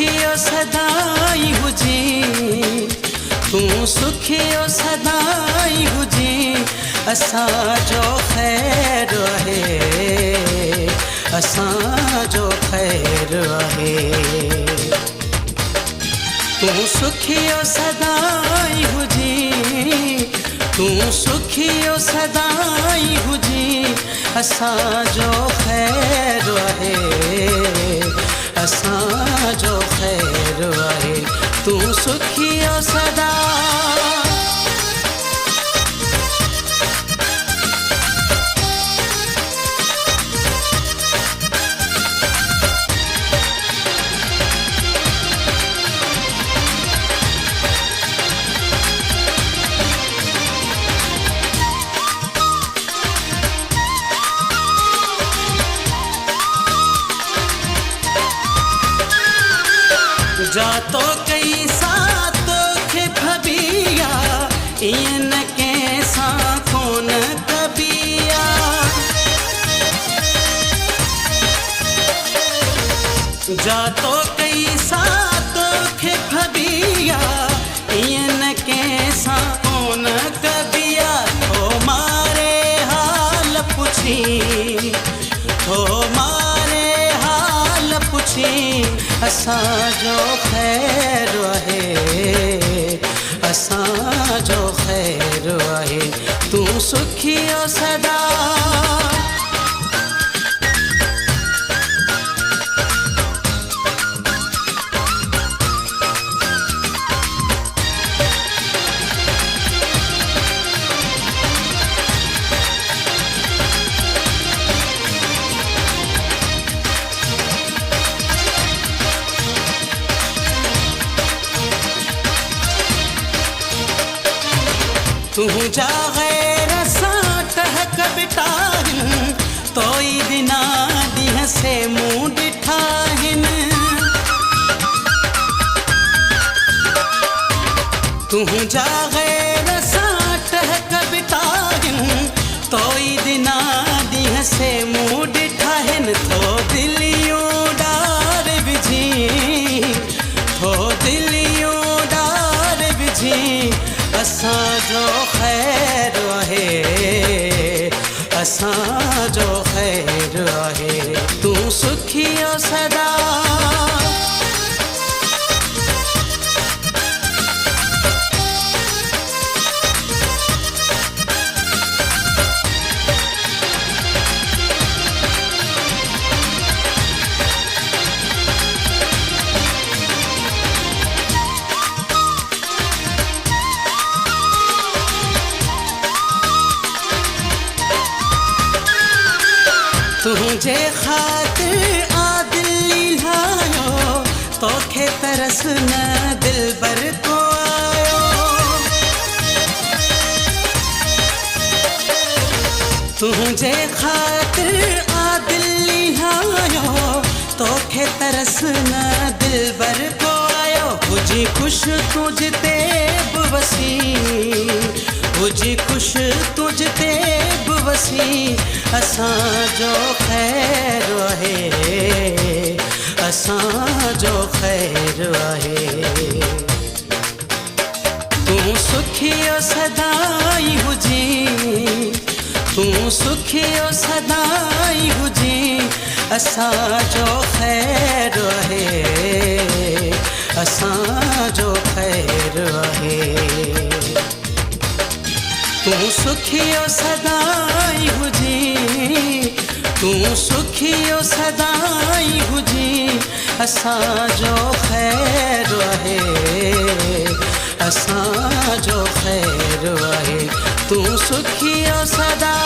सुखियो सदाई हुजी, तू सुखियो सदाई हुजी, असांजो ख़ैर आहे, असांजो ख़ैर आहे। तू सुखियो सदाई हुजी, तू सुखियो सदाई हुजी, असांजो ख़ैर आहे, असांजो ख़ैर आहे। तू सुखियो सदा जातो कई सातो खे भबिया, इन कैसा कोन कबिया। जातो कई सातो खे भबिया, इन कैसा कोन कबिया। हो मारे हाल पुछी, हो मारे हाल पुछी, असांजो ख़ैर आहे, असांजो ख़ैर आहे। तू सुखियो सदा तुझा गैर सां टहक बिटाहिन, तोई बिना ॾींहं से मूं ॾिठाहिन। तुझा गैर सां टहक बिटाहिन, तोई बिना ॾींहं से मूं ॾिठाहिन। थो दिलियूं ॾार विझी, थो दिलियूं ॾार विझी, असांजो ख़ैर आहे, असांजो ख़ैर आहे। तू सुखियो सदा तुझे ख़ातिर आदिल लायो, तोखे तरस न दिलबर को आयो। तुझे ख़ातिर आदिल लायो, तोखे तरस न दिलबर को आयो। हुजी खुश तुझते बवसी, हुजी खुश तुझते बवसी, असांजो ख़ैर आहे, असांजो ख़ैर आहे। तू सुखियो सदाई हुजी, तू सुखियो सदाई हुजी, असांजो ख़ैर आहे, असांजो ख़ैर आहे। तू सुखियो सदाई हुजी, तू सुखियो सदाई हुजी, असांजो ख़ैर आहे, असांजो ख़ैर आहे। तू सुखियो सदा